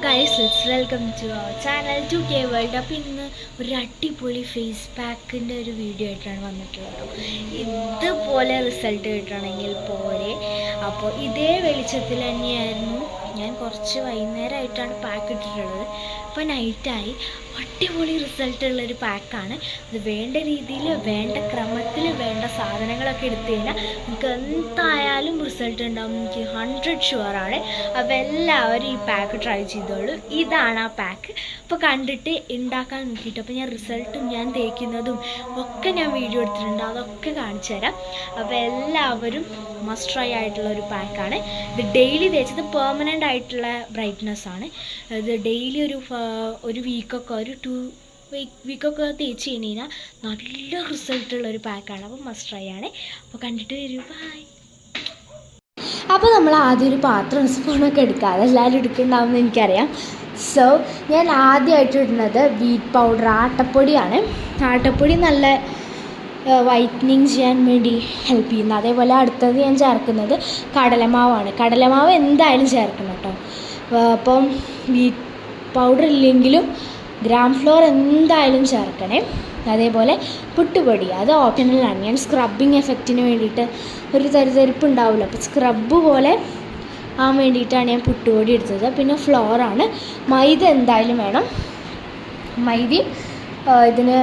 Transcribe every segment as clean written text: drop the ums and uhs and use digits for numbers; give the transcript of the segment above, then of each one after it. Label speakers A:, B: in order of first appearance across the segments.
A: Guys, it's welcome to our channel 2K world. അപ്പോൾ ഇന്ന് ഒരു അടിപൊളി ഫേസ് പാക്കിൻ്റെ ഒരു വീഡിയോ ആയിട്ടാണ് വന്നിട്ടുള്ളത്. ഇതുപോലെ റിസൾട്ട് കിട്ടണമെങ്കിൽ പോരെ. അപ്പോൾ ഇതേ വെളിച്ചത്തിൽ തന്നെയായിരുന്നു ഞാൻ കുറച്ച് വൈകുന്നേരമായിട്ടാണ് പാക്ക് ഇട്ടിട്ടുള്ളത്. അപ്പോൾ നൈറ്റായി. അടിപൊളി റിസൾട്ടുള്ളൊരു പാക്കാണ്. അത് വേണ്ട രീതിയിൽ, വേണ്ട ക്രമത്തിൽ, വേണ്ട സാധനങ്ങളൊക്കെ എടുത്തു കഴിഞ്ഞാൽ നമുക്ക് എന്തായാലും റിസൾട്ട് ഉണ്ടാവും. എനിക്ക് 100 ഷുവറാണ്. അപ്പോൾ എല്ലാവരും ഈ പാക്ക് ട്രൈ ചെയ്തോളൂ. ഇതാണ് ആ പാക്ക്. അപ്പോൾ കണ്ടിട്ട് ഉണ്ടാക്കാൻ നോക്കിയിട്ട് അപ്പോൾ ഞാൻ റിസൾട്ടും ഞാൻ തേക്കുന്നതും ഒക്കെ ഞാൻ വീഡിയോ എടുത്തിട്ടുണ്ട്. അതൊക്കെ കാണിച്ചു തരാം. അപ്പോൾ എല്ലാവരും മസ്റ്റ് ട്രൈ ആയിട്ടുള്ള ഒരു പാക്കാണ് ഇത്. ഡെയിലി തേച്ചത് പെർമനൻ്റ് ആയിട്ടുള്ള ബ്രൈറ്റ്നെസ് ആണ്. ഇത് ഡെയിലി ഒരു വീക്കൊക്കെ, ഒരു 2 വീക്കൊക്കെ തേച്ച് കഴിഞ്ഞാൽ നല്ല റിസൾട്ടുള്ളൊരു പാക്കാണ്. അപ്പോൾ മസ്റ്റ് ട്രൈ ആണ്. അപ്പോൾ കണ്ടിട്ട് വരൂ. ബൈ. അപ്പോൾ നമ്മൾ ആദ്യം ഒരു പാത്രം, സ്പൂണൊക്കെ എടുക്കുക. അതെല്ലാവരും എടുക്കുന്നുണ്ടാവുമെന്ന് എനിക്കറിയാം. സോ ഞാൻ ആദ്യമായിട്ട് ഇടുന്നത് വീറ്റ് പൗഡർ, ആട്ടപ്പൊടിയാണ്. ആട്ടപ്പൊടി നല്ല വൈറ്റനിങ് ചെയ്യാൻ വേണ്ടി ഹെൽപ്പ് ചെയ്യുന്നത്. അതേപോലെ അടുത്തത് ഞാൻ ചേർക്കുന്നത് കടലമാവാണ്. കടലമാവ് എന്തായാലും ചേർക്കണം കേട്ടോ. അപ്പം വീറ്റ് പൗഡർ ഇല്ലെങ്കിലും ഗ്രാം ഫ്ലോർ എന്തായാലും ചേർക്കണേ. അതേപോലെ പുട്ടുപൊടി, അത് ഓപ്ഷണലാണ്. ഞാൻ സ്ക്രബിങ് എഫക്റ്റിന് വേണ്ടിയിട്ട് ഒരു തരിതരിപ്പ് ഉണ്ടാവില്ല, അപ്പോൾ സ്ക്രബ് പോലെ ആവാൻ വേണ്ടിയിട്ടാണ് ഞാൻ പുട്ടുപൊടി എടുത്തത്. പിന്നെ ഫ്ലോറാണ്. മൈദ എന്തായാലും വേണം. മൈദ ഇതിന്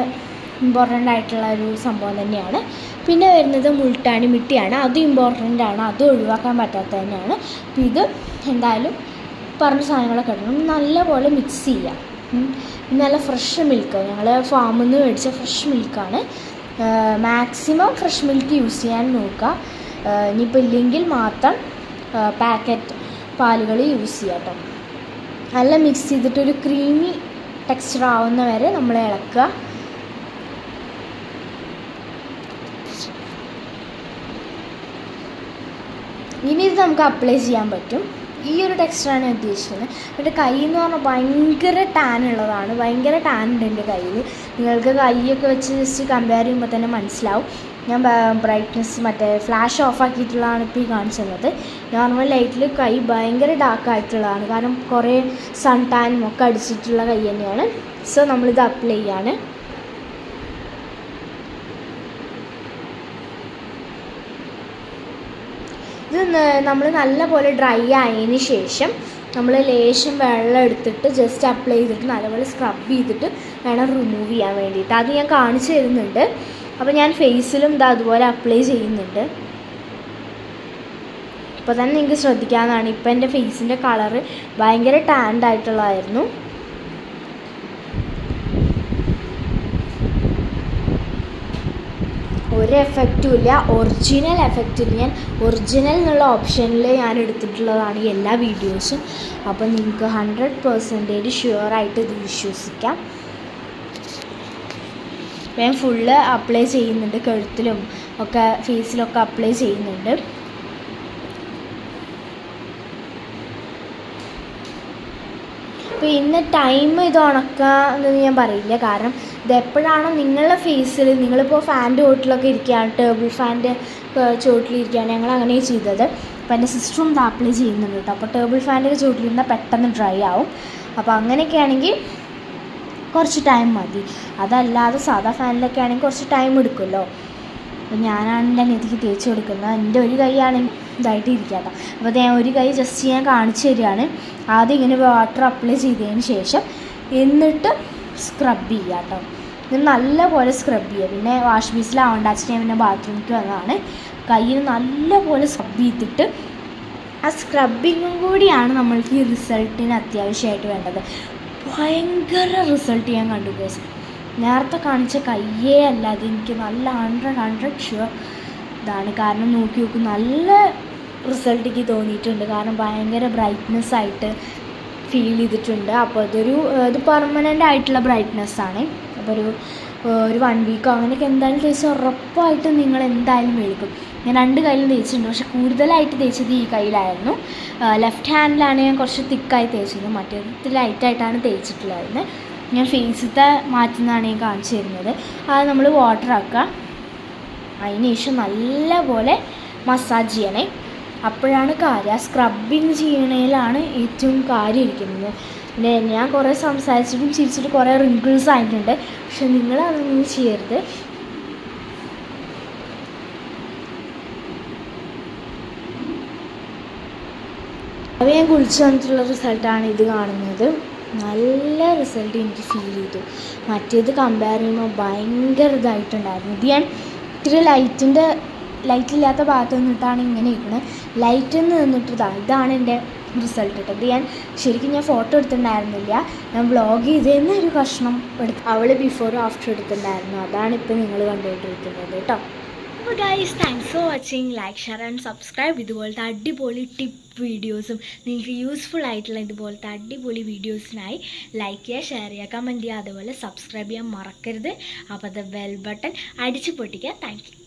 A: ഇമ്പോർട്ടൻ്റ് ആയിട്ടുള്ള ഒരു സംഭവം തന്നെയാണ്. പിന്നെ വരുന്നത് മുൾട്ടാണി മിട്ടിയാണ്. അത് ഇമ്പോർട്ടൻ്റ് ആണ്, അത് ഒഴിവാക്കാൻ പറ്റാത്തത് തന്നെയാണ്. അപ്പോൾ ഇത് എന്തായാലും പറഞ്ഞ സാധനങ്ങളൊക്കെ ഇടണം. നല്ലപോലെ മിക്സ് ചെയ്യാം. നല്ല ഫ്രഷ് മിൽക്ക്, ഞങ്ങൾ ഫാമിൽ നിന്ന് മേടിച്ച ഫ്രഷ് മിൽക്കാണ്. മാക്സിമം ഫ്രഷ് മിൽക്ക് യൂസ് ചെയ്യാൻ നോക്കുക. ഇനിയിപ്പോൾ ഇല്ലെങ്കിൽ മാത്രം പാക്കറ്റ് പാലുകൾ യൂസ് ചെയ്യാം കേട്ടോ. നല്ല മിക്സ് ചെയ്തിട്ടൊരു ക്രീമി ടെക്സ്ചർ ആവുന്ന വരെ നമ്മൾ ഇളക്കുക. ഇനി ഇത് നമുക്ക് അപ്ലൈ ചെയ്യാൻ പറ്റും. ഈ ഒരു ടെക്സ്ചറാണ് ഞാൻ ഉദ്ദേശിക്കുന്നത്. എൻ്റെ കൈ എന്ന് പറഞ്ഞാൽ ഭയങ്കര ടാൻ ഉള്ളതാണ്. ഭയങ്കര ടാൻ ഉണ്ട് എൻ്റെ കയ്യിൽ. നിങ്ങൾക്ക് കൈയൊക്കെ വെച്ച് ജസ്റ്റ് കമ്പയർ ചെയ്യുമ്പോൾ തന്നെ മനസ്സിലാവും. ഞാൻ ബ്രൈറ്റ്നസ് മറ്റേ ഫ്ലാഷ് ഓഫ് ആക്കിയിട്ടുള്ളതാണ് ഇപ്പോൾ ഈ കാണിച്ചത്. നോർമൽ ലൈറ്റിൽ കൈ ഭയങ്കര ഡാർക്ക് ആയിട്ടുള്ളതാണ്, കാരണം കുറേ സൺ ടാനും ഒക്കെ അടിച്ചിട്ടുള്ള കൈ തന്നെയാണ്. സോ നമ്മളിത് അപ്ലൈ ചെയ്യാണ്. ഇത് നമ്മൾ നല്ലപോലെ ഡ്രൈ ആയതിന് ശേഷം നമ്മൾ ലേശം വെള്ളം എടുത്തിട്ട് ജസ്റ്റ് അപ്ലൈ ചെയ്തിട്ട് നല്ലപോലെ സ്ക്രബ് ചെയ്തിട്ട് വേണം റിമൂവ് ചെയ്യാൻ വേണ്ടിയിട്ട്. അത് ഞാൻ കാണിച്ചു തരുന്നുണ്ട്. അപ്പോൾ ഞാൻ ഫേസിലും ഇത് അതുപോലെ അപ്ലൈ ചെയ്യുന്നുണ്ട്. ഇപ്പോൾ തന്നെ നിങ്ങൾക്ക് ശ്രദ്ധിക്കാവുന്നതാണ്. ഇപ്പോൾ എൻ്റെ ഫേസിൻ്റെ കളറ് ഭയങ്കര ടാൻഡ് ആയിട്ടുള്ളതായിരുന്നു. ഒരു എഫക്റ്റും ഇല്ല, ഒറിജിനൽ എഫക്റ്റിൽ ഞാൻ ഒറിജിനൽ എന്നുള്ള ഓപ്ഷനിൽ ഞാൻ എടുത്തിട്ടുള്ളതാണ് എല്ലാ വീഡിയോസും. അപ്പോൾ നിങ്ങൾക്ക് 100% ഷുവറായിട്ട് ഇത് വിശ്വസിക്കാം. ഞാൻ ഫുള്ള് അപ്ലൈ ചെയ്യുന്നുണ്ട്, കഴുത്തിലും ഒക്കെ ഫേസിലൊക്കെ അപ്ലൈ ചെയ്യുന്നുണ്ട്. അപ്പോൾ ഇന്ന് ടൈം ഇത് ഉണക്കാന്ന് ഞാൻ പറയില്ല, കാരണം ഇത് എപ്പോഴാണോ നിങ്ങളുടെ ഫേസിൽ, നിങ്ങളിപ്പോൾ ഫാൻ്റെ ചോട്ടിലൊക്കെ ഇരിക്കുകയാണ്, ടേബിൾ ഫാൻ്റെ ചോട്ടിലിരിക്കുകയാണ്. ഞങ്ങൾ അങ്ങനെ ചെയ്തത്. അപ്പോൾ എൻ്റെ സിസ്റ്ററും ഇത് അപ്ലൈ ചെയ്യുന്നുണ്ട് കേട്ടോ. അപ്പോൾ ടേബിൾ ഫാൻ്റെ ചോട്ടിലിരുന്നാൽ പെട്ടെന്ന് ഡ്രൈ ആവും. അപ്പോൾ അങ്ങനെയൊക്കെ ആണെങ്കിൽ കുറച്ച് ടൈം മതി. അതല്ലാതെ സാധാ ഫാനിലൊക്കെ ആണെങ്കിൽ കുറച്ച് ടൈം എടുക്കുമല്ലോ. അപ്പോൾ ഞാനാണ് എൻ്റെ അനിയത്തിക്ക് തേച്ച് കൊടുക്കുന്നത്. എൻ്റെ ഒരു കൈ ആണെങ്കിൽ ഇതായിട്ട് ഇരിക്കാട്ടോ. അപ്പോൾ ഞാൻ ഒരു കൈ ജസ്റ്റ് ഞാൻ കാണിച്ചു തരികയാണ്. ആദ്യം ഇങ്ങനെ വാട്ടർ അപ്ലൈ ചെയ്തതിന് ശേഷം എന്നിട്ട് സ്ക്രബ് ചെയ്യുക കേട്ടോ. ഇത് നല്ലപോലെ സ്ക്രബ് ചെയ്യുക. പിന്നെ വാഷ് ബേസിലാവണ്ടാച്ച് ഞാൻ പിന്നെ ബാത്റൂമിലേക്ക് വന്നതാണ്. കയ്യിൽ നല്ലപോലെ സ്ക്രബ് ചെയ്തിട്ട് ആ സ്ക്രബിങ്ങും കൂടിയാണ് നമ്മൾക്ക് ഈ റിസൾട്ടിന് അത്യാവശ്യമായിട്ട് വേണ്ടത്. ഭയങ്കര റിസൾട്ട് ഞാൻ കണ്ടു ഗൈസ്. നേരത്തെ കാണിച്ച കയ്യേ അല്ലാതെ എനിക്ക് നല്ല 100 ഷുവർ ഇതാണ്. കാരണം നോക്കി നോക്കും, നല്ല റിസൾട്ട് എനിക്ക് തോന്നിയിട്ടുണ്ട്. കാരണം ഭയങ്കര ബ്രൈറ്റ്നെസ് ആയിട്ട് ഫീൽ ചെയ്തിട്ടുണ്ട്. അപ്പോൾ ഇത് പെർമനൻ്റ് ആയിട്ടുള്ള ബ്രൈറ്റ്നെസ്സാണ്. അപ്പോൾ ഒരു 1 വീക്കോ അങ്ങനെയൊക്കെ എന്തായാലും തേച്ച് ഉറപ്പായിട്ടും നിങ്ങൾ എന്തായാലും മേടിക്കും. ഞാൻ 2 കയ്യിലും തേച്ചിട്ടുണ്ട്, പക്ഷെ കൂടുതലായിട്ട് തേച്ചത് ഈ കയ്യിലായിരുന്നു. ലെഫ്റ്റ് ഹാൻഡിലാണ് ഞാൻ കുറച്ച് തിക്കായി തേച്ചത്, മറ്റേത് ലൈറ്റായിട്ടാണ് തേച്ചിട്ടുള്ളത്. ഞാൻ ഫേസിലത്തെ മാറ്റുന്നതാണ് ഞാൻ കാണിച്ചു തരുന്നത്. അത് നമ്മൾ വാട്ടർ ആക്കുക. അതിന് ശേഷം നല്ലപോലെ മസാജ് ചെയ്യണേ. അപ്പോഴാണ് കാര്യം. സ്ക്രബിങ് ചെയ്യണതിലാണ് ഏറ്റവും കാര്യം ഇരിക്കുന്നത്. പിന്നെ ഞാൻ കുറേ സംസാരിച്ചിട്ടും ചിരിച്ചിട്ട് കുറേ റിങ്കിൾസ് ആയിട്ടുണ്ട്. പക്ഷെ നിങ്ങളതൊന്നും ചെയ്യരുത്. അപ്പോൾ ഞാൻ കുളിച്ച് വന്നിട്ടുള്ള റിസൾട്ടാണ് ഇത് കാണുന്നത്. നല്ല റിസൾട്ട് എനിക്ക് ഫീൽ ചെയ്തു. മറ്റേത് കമ്പയർ ചെയ്യുമ്പോൾ ഭയങ്കര ഇതായിട്ടുണ്ടായിരുന്നു. ഇത് ഞാൻ ഇത്തിരി ലൈറ്റില്ലാത്ത ഭാഗത്ത് നിന്നിട്ടാണ് ഇങ്ങനെ ഇരിക്കുന്നത്. ലൈറ്റിൽ നിന്ന് നിന്നിട്ട് ഇതാണ് എൻ്റെ റിസൾട്ട് കേട്ടോ. ഇത് ശരിക്കും ഞാൻ ഫോട്ടോ എടുത്തിട്ടുണ്ടായിരുന്നില്ല, ഞാൻ വ്ളോഗ് ചെയ്തതിന് ഒരു കഷ്ണം അവൾ ബിഫോറും ആഫ്റ്റർ എടുത്തിട്ടുണ്ടായിരുന്നു. അതാണ് ഇപ്പോൾ നിങ്ങൾ കണ്ടുകൊണ്ടിരിക്കുന്നത് കേട്ടോ. അപ്പോൾ guys, thanks for watching. Like, share and subscribe. ഇതുപോലത്തെ അടിപൊളി ടിപ്പ് വീഡിയോസും നിങ്ങൾക്ക് യൂസ്ഫുൾ ആയിട്ടുള്ള ഇതുപോലത്തെ അടിപൊളി വീഡിയോസിനായി ലൈക്ക് ചെയ്യുക, ഷെയർ ചെയ്യുക, കമൻറ്റ് ചെയ്യുക. അതുപോലെ സബ്സ്ക്രൈബ് ചെയ്യാൻ മറക്കരുത്. അപ്പോൾ അത് ബെൽ ബട്ടൺ അടിച്ച് പൊട്ടിക്കുക. Thank U.